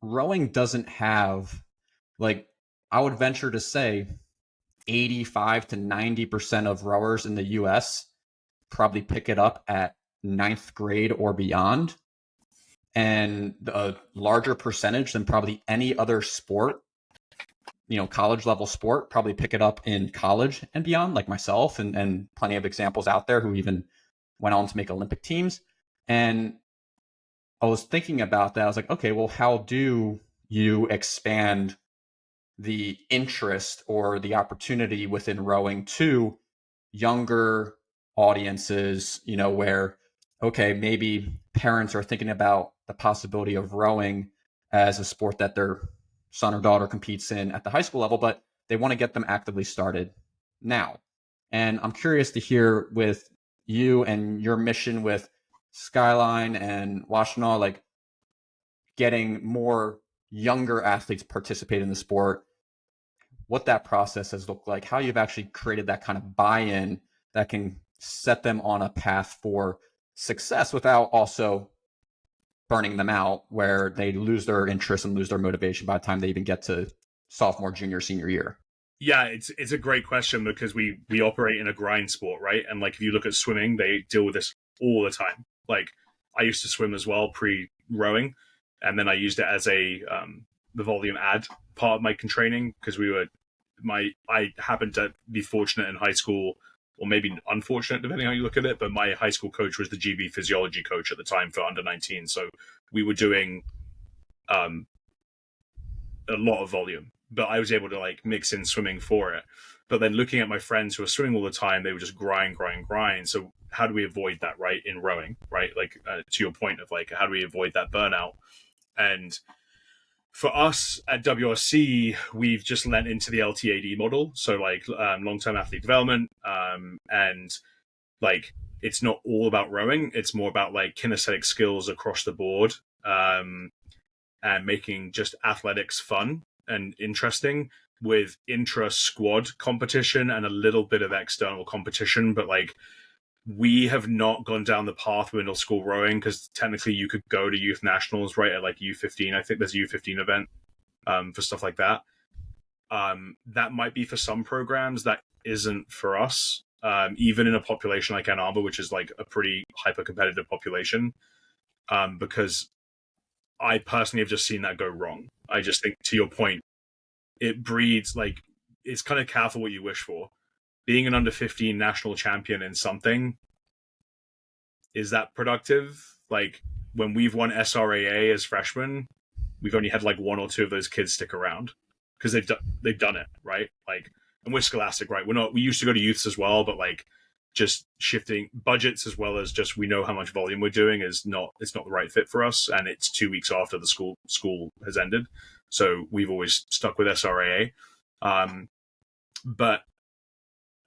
rowing doesn't have, like, I would venture to say 85 to 90% of rowers in the US probably pick it up at ninth grade or beyond. And a larger percentage than probably any other sport, college level sport, probably pick it up in college and beyond, like myself and plenty of examples out there who even went on to make Olympic teams. And I was thinking about that. I was like, okay, well, how do you expand the interest or the opportunity within rowing to younger audiences, where, okay, maybe parents are thinking about the possibility of rowing as a sport that their son or daughter competes in at the high school level, but they want to get them actively started now. And I'm curious to hear with you and your mission with Skyline and Washtenaw, like getting more younger athletes participate in the sport, what that process has looked like, how you've actually created that kind of buy-in that can set them on a path for success without also burning them out where they lose their interest and lose their motivation by the time they even get to sophomore, junior, senior year. Yeah, it's a great question because we operate in a grind sport, right? And like if you look at swimming, they deal with this all the time. Like I used to swim as well pre-rowing, and then I used it as the volume add part of my training because I happened to be fortunate in high school, or maybe unfortunate depending on how you look at it, but my high school coach was the GB physiology coach at the time for under 19, so we were doing a lot of volume, but I was able to like mix in swimming for it. But then looking at my friends who were swimming all the time, they would just grind. So how do we avoid that, right, in rowing, right? Like to your point of like, how do we avoid that burnout? And for us at WRC, we've just lent into the LTAD model. So like long-term athlete development. And like, it's not all about rowing. It's more about like kinesthetic skills across the board. And making just athletics fun and interesting with intra-squad competition and a little bit of external competition. But like, we have not gone down the path with middle school rowing because technically you could go to youth nationals, right, at like U15. I think there's a U15 event for stuff like that. That might be for some programs. That isn't for us. Even in a population like Ann Arbor, which is like a pretty hyper-competitive population, because I personally have just seen that go wrong. I just think, to your point, it breeds, like, it's kind of careful what you wish for. Being an under 15 national champion in something, is that productive? Like, when we've won SRAA as freshmen, we've only had like one or two of those kids stick around because they've done it, right? Like, and we're Scholastic, right? We used to go to youths as well, but like, just shifting budgets as well as just we know how much volume we're doing it's not the right fit for us, and it's 2 weeks after the school has ended, so we've always stuck with SRAA. But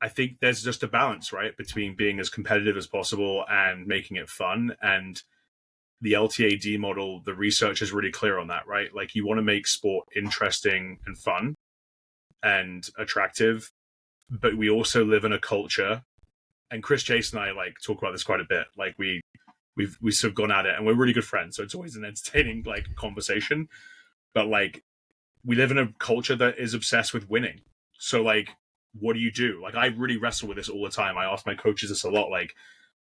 I think there's just a balance, right, between being as competitive as possible and making it fun. And the LTAD model, the research is really clear on that, right? Like, you want to make sport interesting and fun and attractive, but we also live in a culture, and Chris Chase and I like talk about this quite a bit. Like we've sort of gone at it, and we're really good friends, so it's always an entertaining like conversation. But like, we live in a culture that is obsessed with winning. So like, what do you do? Like, I really wrestle with this all the time. I ask my coaches this a lot. Like,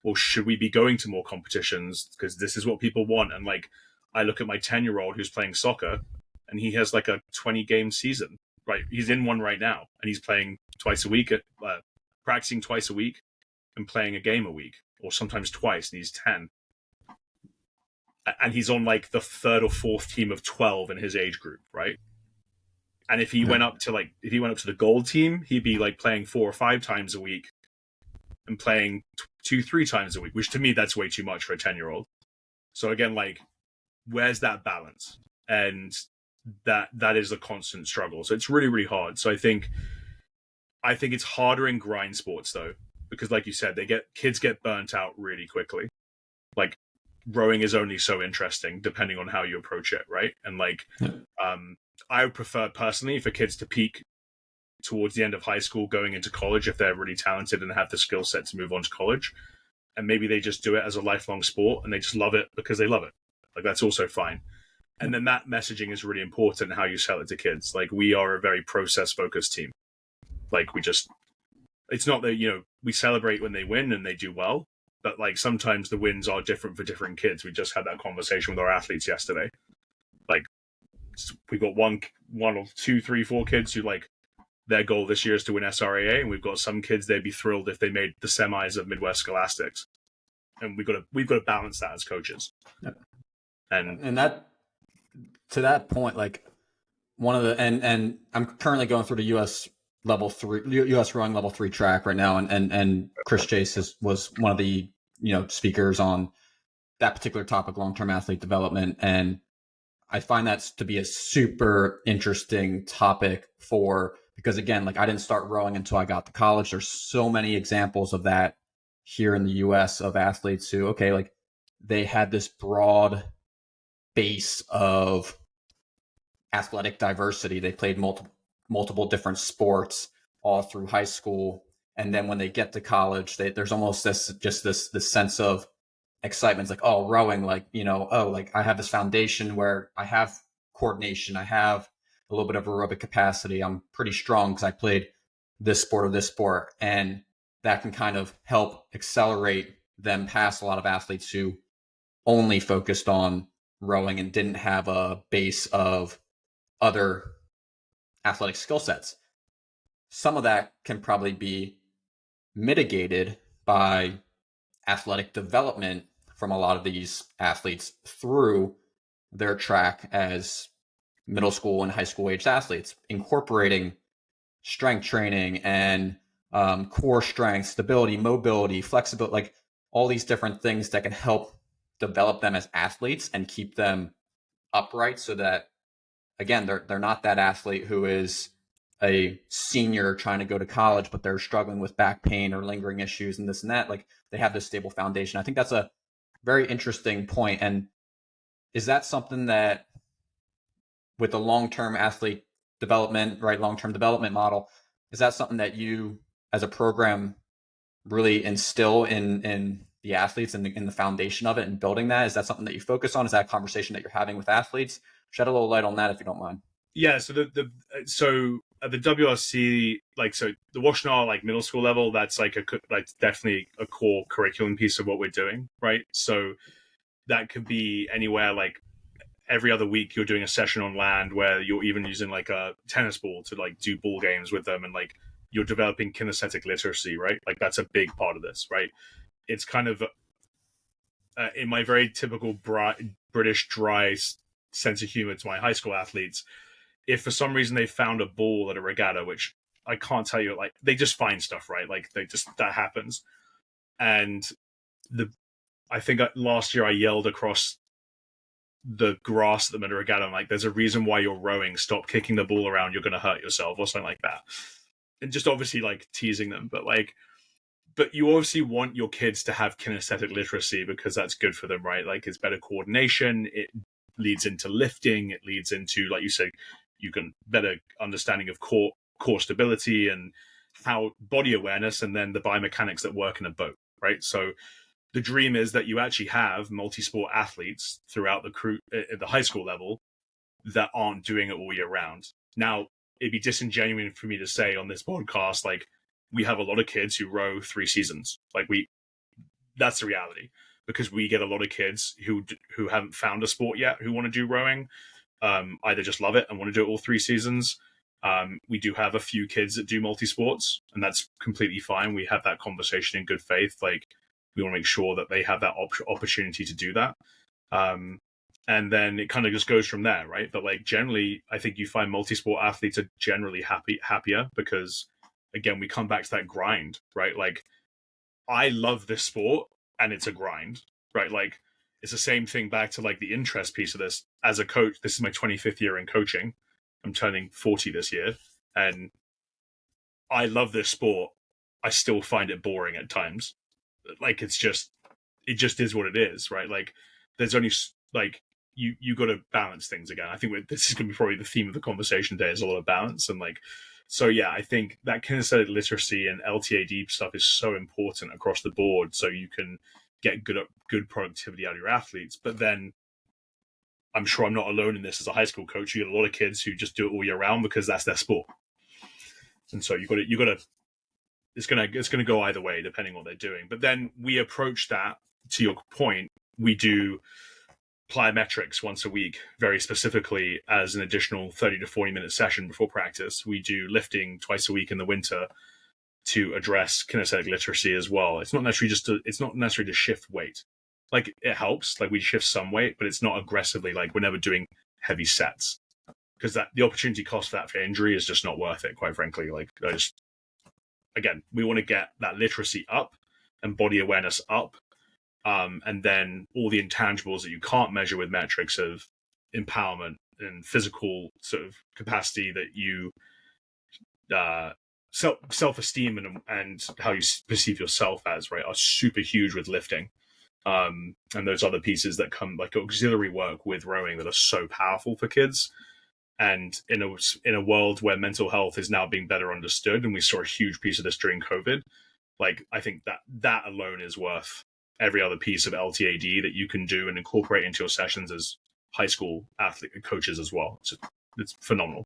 well, should we be going to more competitions because this is what people want? And like, I look at my 10-year-old who's playing soccer, and he has like a 20-game season. Right, he's in one right now, and he's playing twice a week, practicing twice a week, and playing a game a week, or sometimes twice, and he's 10. And he's on like the third or fourth team of 12 in his age group, right? And if he went up to the gold team, he'd be like playing 4 or 5 times a week and playing 2-3 times a week, which to me, that's way too much for a 10-year-old. So again, like, where's that balance? And that is a constant struggle. So it's really, really hard. So I think it's harder in grind sports though, because like you said, kids get burnt out really quickly. Like, rowing is only so interesting depending on how you approach it, right? And like, I would prefer personally for kids to peak towards the end of high school, going into college if they're really talented and have the skill set to move on to college. And maybe they just do it as a lifelong sport and they just love it because they love it. Like, that's also fine. And then that messaging is really important, how you sell it to kids. Like, we are a very process focused team. Like, it's not that, we celebrate when they win and they do well, but like sometimes the wins are different for different kids. We just had that conversation with our athletes yesterday. Like, we got one or two, three, four kids who, like, their goal this year is to win SRAA, and we've got some kids they'd be thrilled if they made the semis of Midwest Scholastics. And we've got to balance that as coaches. Yep. And that, to that point, like, one of the and I'm currently going through the U.S. rowing level 3 track right now, and Chris Chase was one of the speakers on that particular topic, long-term athlete development, and I find that to be a super interesting topic because again, like, I didn't start rowing until I got to college. There's so many examples of that here in the US of athletes who, okay, like, they had this broad base of athletic diversity. They played multiple different sports all through high school. And then when they get to college, there's almost this sense of excitement. It's like, oh, rowing, like, like, I have this foundation where I have coordination, I have a little bit of aerobic capacity, I'm pretty strong because I played this sport or this sport, and that can kind of help accelerate them past a lot of athletes who only focused on rowing and didn't have a base of other athletic skill sets. Some of that can probably be mitigated by athletic development from a lot of these athletes through their track as middle school and high school aged athletes, incorporating strength training and core strength, stability, mobility, flexibility, like all these different things that can help develop them as athletes and keep them upright, so that, again, they're not that athlete who is a senior trying to go to college, but they're struggling with back pain or lingering issues and this and that. Like, they have this stable foundation. I think that's a very interesting point. And is that something that, with the long-term athlete development, right, long-term development model, is that something that you as a program really instill in the athletes and in the foundation of it and building that? Is that something that you focus on? Is that a conversation that you're having with athletes? Shed a little light on that if you don't mind. Yeah, so at the WRC, like, so the Washtenaw, like, middle school level, that's like definitely a core curriculum piece of what we're doing, right? So that could be anywhere, like, every other week you're doing a session on land where you're even using, like, a tennis ball to, like, do ball games with them, and, like, you're developing kinesthetic literacy, right? Like, that's a big part of this, right? It's kind of in my very typical British dry sense of humor to my high school athletes. If for some reason they found a ball at a regatta, which I can't tell you, like, they just find stuff, right? Like, that happens. And I think last year I yelled across the grass at them at a regatta, I'm like, there's a reason why you're rowing. Stop kicking the ball around. You're going to hurt yourself, or something like that. And just obviously, like, teasing them. But you obviously want your kids to have kinesthetic literacy, because that's good for them, right? Like, it's better coordination. It leads into lifting. It leads into, like you say, you can better understanding of core stability and how body awareness, and then the biomechanics that work in a boat, right? So the dream is that you actually have multi-sport athletes throughout the crew at the high school level that aren't doing it all year round. Now, it'd be disingenuous for me to say on this podcast, like, we have a lot of kids who row 3 seasons. Like, that's the reality, because we get a lot of kids who haven't found a sport yet who want to do rowing, either just love it and want to do it all 3 seasons. We do have a few kids that do multi-sports, and that's completely fine. We have that conversation in good faith. Like, we want to make sure that they have that opportunity to do that. And then it kind of just goes from there, right? But, like, generally, I think you find multi-sport athletes are generally happier because, again, we come back to that grind, right? Like, I love this sport and it's a grind, right? Like, it's the same thing back to, like, the interest piece of this. As a coach, this is my 25th year in coaching. I'm turning 40 this year, and I love this sport. I still find it boring at times. Like, it just is what it is, right? Like, there's only, like, you got to balance things again. I think this is going to be probably the theme of the conversation today, is a lot of balance. And, like, so yeah, I think that kinesthetic literacy and LTAD stuff is so important across the board, so you can get good productivity out of your athletes. But then I'm sure I'm not alone in this as a high school coach. You get a lot of kids who just do it all year round because that's their sport. And so you got to, it's gonna go either way depending on what they're doing. But then we approach that, to your point, we do plyometrics once a week, very specifically as an additional 30 to 40 minute session before practice. We do lifting twice a week in the winter to address kinesthetic literacy as well. It's not necessarily to shift weight. Like, it helps, like we shift some weight, but it's not aggressively, like we're never doing heavy sets, because that the opportunity cost for that for injury is just not worth it, quite frankly. Like, again, we want to get that literacy up and body awareness up, and then all the intangibles that you can't measure with metrics of empowerment and physical sort of capacity that you self-esteem and how you perceive yourself as, right, are super huge with lifting. And those other pieces that come, like auxiliary work with rowing, that are so powerful for kids. And in a world where mental health is now being better understood, and we saw a huge piece of this during COVID, like, I think that alone is worth every other piece of LTAD that you can do and incorporate into your sessions as high school athlete coaches as well. It's phenomenal.